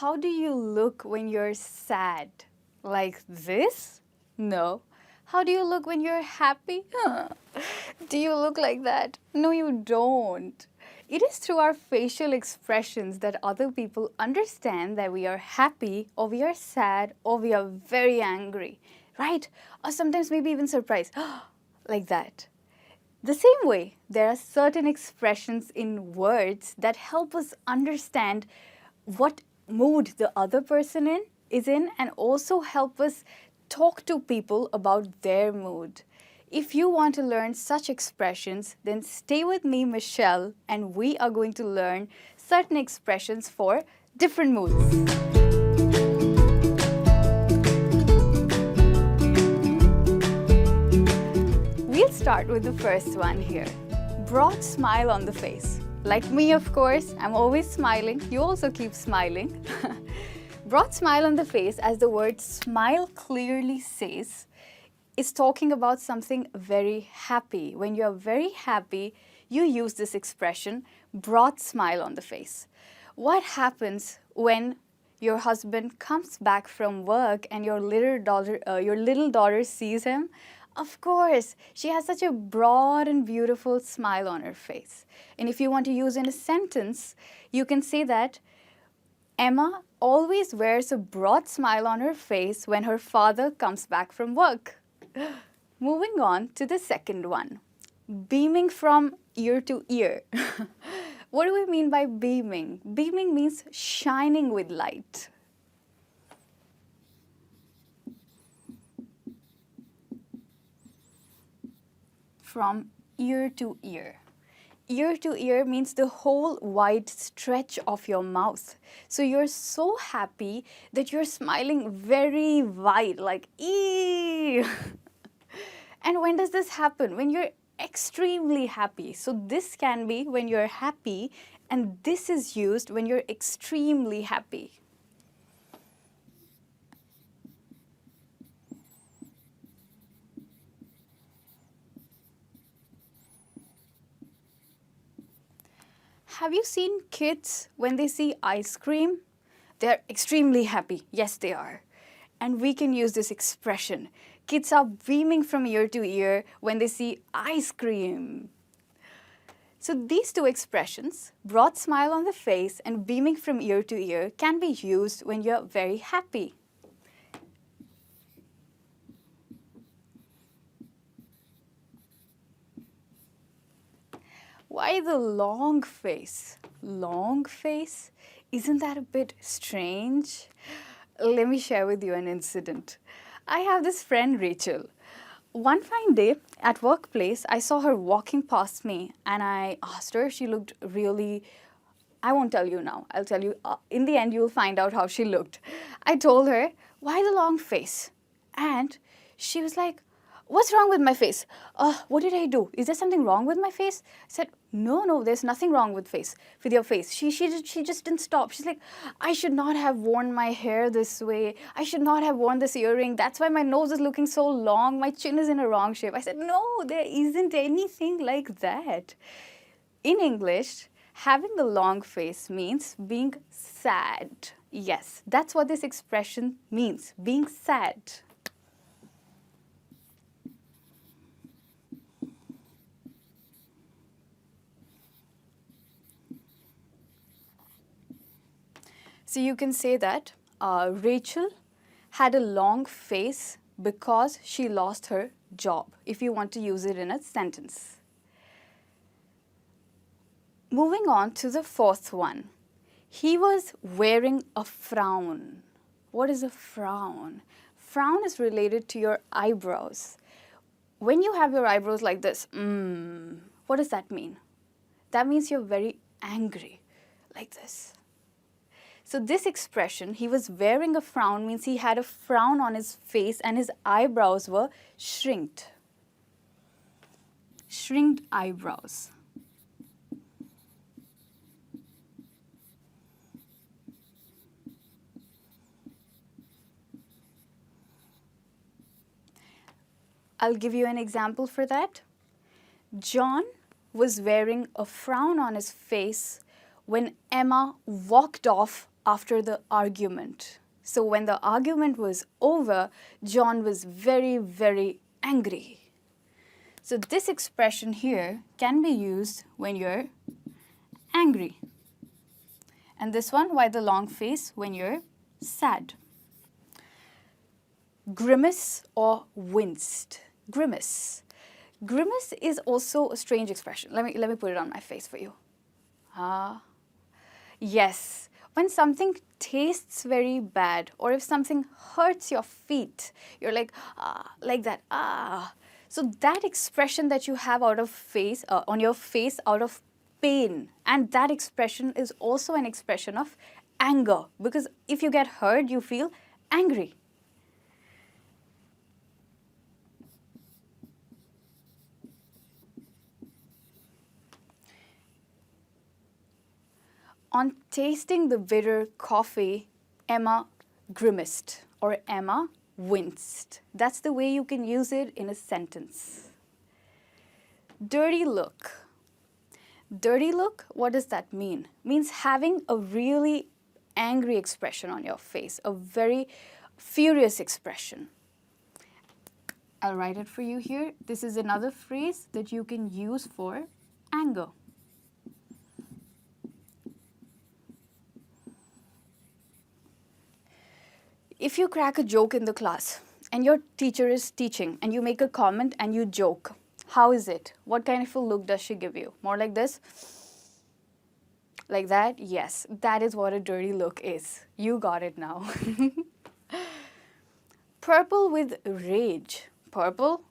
how do you look when you're sad? Like this? No. How do you look when you're happy? Do you look like that? No, you don't. It is through our facial expressions that other people understand that we are happy or we are sad or we are very angry, right? Or sometimes maybe even surprised, like that. The same way, there are certain expressions in words that help us understand what mood the other person is in and also help us talk to people about their mood. If you want to learn such expressions, then stay with me, Michelle, and we are going to learn certain expressions for different moods. We'll start with the first one here. Broad smile on the face. Like me, of course, I'm always smiling. You also keep smiling. Broad smile on the face, as the word smile clearly says, is talking about something very happy. When you're very happy, you use this expression, broad smile on the face. What happens when your husband comes back from work and your little daughter sees him? Of course, she has such a broad and beautiful smile on her face. And if you want to use in a sentence, you can say that Emma always wears a broad smile on her face when her father comes back from work. Moving on to the second one, beaming from ear to ear. What do we mean by beaming? Beaming means shining with light. From ear to ear. Ear to ear means the whole wide stretch of your mouth. So you're so happy that you're smiling very wide, like ee. And when does this happen? When you're extremely happy. So this can be when you're happy, and this is used when you're extremely happy. Have you seen kids when they see ice cream? They're extremely happy. Yes, they are. And we can use this expression. Kids are beaming from ear to ear when they see ice cream. So these two expressions, broad smile on the face and beaming from ear to ear, can be used when you're very happy. Why the long face? Long face? Isn't that a bit strange? Let me share with you an incident. I have this friend, Rachel. One fine day at workplace, I saw her walking past me and I asked her. She looked really, I won't tell you now. I'll tell you, in the end, you'll find out how she looked. I told her, why the long face? And she was like, what's wrong with my face? What did I do? Is there something wrong with my face? I said, no, there's nothing wrong with your face. She just didn't stop. She's like, I should not have worn my hair this way. I should not have worn this earring. That's why my nose is looking so long. My chin is in a wrong shape. I said, no, there isn't anything like that. In English, having a long face means being sad. Yes, that's what this expression means, being sad. So you can say that Rachel had a long face because she lost her job, if you want to use it in a sentence. Moving on to the fourth one. He was wearing a frown. What is a frown? Frown is related to your eyebrows. When you have your eyebrows like this, what does that mean? That means you're very angry, like this. So this expression, he was wearing a frown, means he had a frown on his face and his eyebrows were shrinked. Shrinked eyebrows. I'll give you an example for that. John was wearing a frown on his face when Emma walked off after the argument. So when the argument was over, John was very, very angry. So this expression here can be used when you're angry. And this one, why the long face, when you're sad. Grimace or winced. Grimace. Grimace is also a strange expression. Let me put it on my face for you. Yes, when something tastes very bad, or if something hurts your feet, you're like that, So that expression that you have out of face, on your face out of pain, and that expression is also an expression of anger, because if you get hurt, you feel angry. On tasting the bitter coffee, Emma grimaced, or Emma winced. That's the way you can use it in a sentence. Dirty look. Dirty look, what does that mean? Means having a really angry expression on your face, a very furious expression. I'll write it for you here. This is another phrase that you can use for anger. If you crack a joke in the class and your teacher is teaching and you make a comment and you joke, how is it? What kind of a look does she give you? More like this? Like that? Yes, that is what a dirty look is. You got it now. Purple with rage. Purple,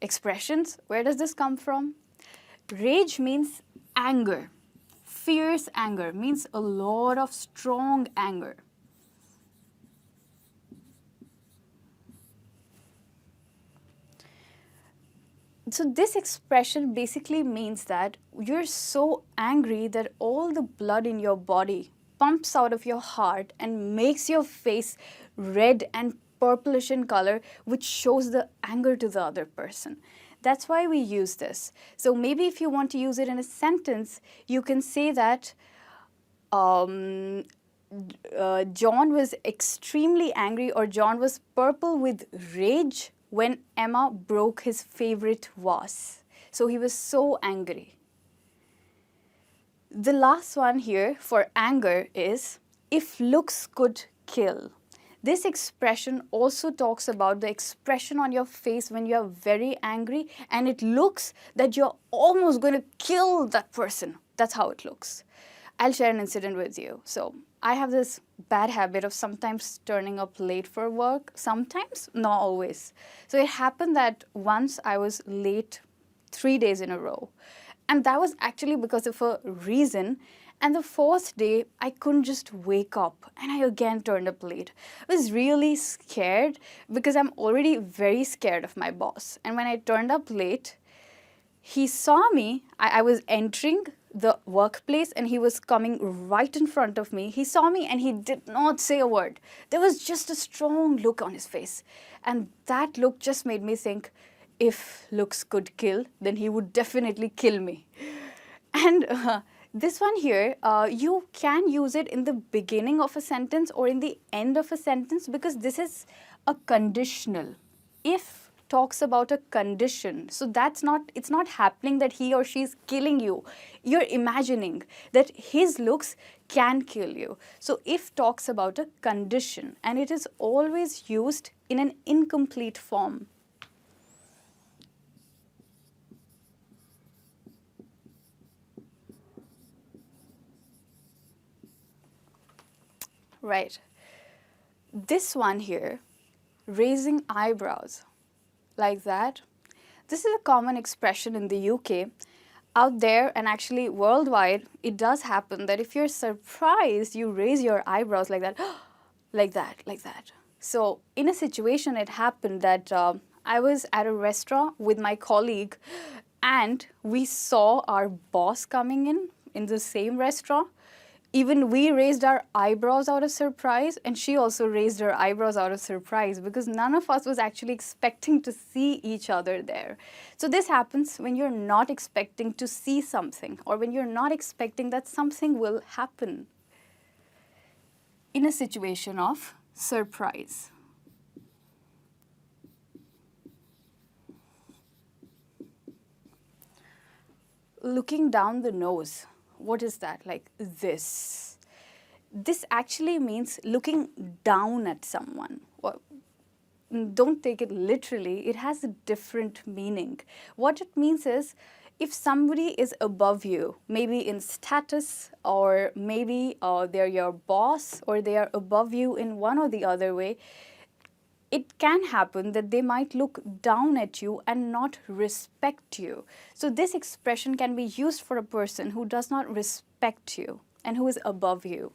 expressions, where does this come from? Rage means anger. Fierce anger means a lot of strong anger. So this expression basically means that you're so angry that all the blood in your body pumps out of your heart and makes your face red and purplish in color, which shows the anger to the other person. That's why we use this. So maybe if you want to use it in a sentence, you can say that John was extremely angry, or John was purple with rage when Emma broke his favorite vase. So he was so angry. The last one here for anger is, if looks could kill. This expression also talks about the expression on your face when you're very angry and it looks that you're almost going to kill that person. That's how it looks. I'll share an incident with you. So I have this bad habit of sometimes turning up late for work. Sometimes, not always. So it happened that once I was late 3 days in a row. And that was actually because of a reason. And the fourth day, I couldn't just wake up. And I again turned up late. I was really scared because I'm already very scared of my boss. And when I turned up late, he saw me. I was entering the workplace and he was coming right in front of me. He saw me and he did not say a word. There was just a strong look on his face. And that look just made me think, if looks could kill, then he would definitely kill me. And this one here, you can use it in the beginning of a sentence or in the end of a sentence because this is a conditional. If talks about a condition. So it's not happening that he or she is killing you. You're imagining that his looks can kill you. So if talks about a condition, and it is always used in an incomplete form. Right. This one here, raising eyebrows. Like that. This is a common expression in the UK. Out there and actually worldwide, it does happen that if you're surprised, you raise your eyebrows like that, like that, like that. So in a situation, it happened that I was at a restaurant with my colleague and we saw our boss coming in the same restaurant. Even we raised our eyebrows out of surprise, and she also raised her eyebrows out of surprise because none of us was actually expecting to see each other there. So this happens when you're not expecting to see something or when you're not expecting that something will happen. in a situation of surprise. Looking down the nose, what is that? Like this. This actually means looking down at someone. Well, don't take it literally, it has a different meaning. What it means is, if somebody is above you, maybe in status, or maybe they're your boss, or they are above you in one or the other way, it can happen that they might look down at you and not respect you. So this expression can be used for a person who does not respect you and who is above you.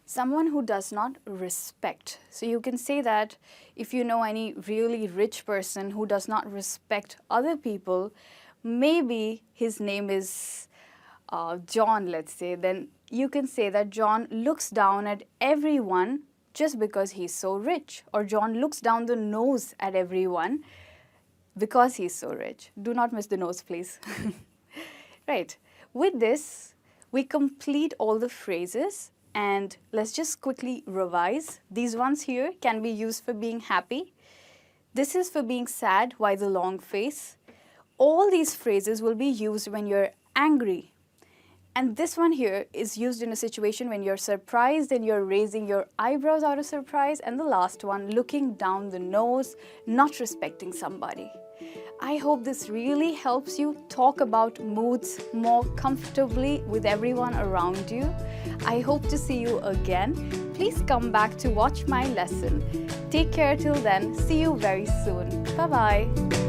Someone who does not respect. So you can say that if you know any really rich person who does not respect other people, maybe his name is John, let's say, then you can say that John looks down at everyone just because he's so rich, or John looks down the nose at everyone because he's so rich. Do not miss the nose, please. Right. With this, we complete all the phrases. And let's just quickly revise. These ones here can be used for being happy. This is for being sad, why the long face. All these phrases will be used when you're angry. And this one here is used in a situation when you're surprised and you're raising your eyebrows out of surprise. And the last one, looking down the nose, not respecting somebody. I hope this really helps you talk about moods more comfortably with everyone around you. I hope to see you again. Please come back to watch my lesson. Take care till then. See you very soon. Bye-bye.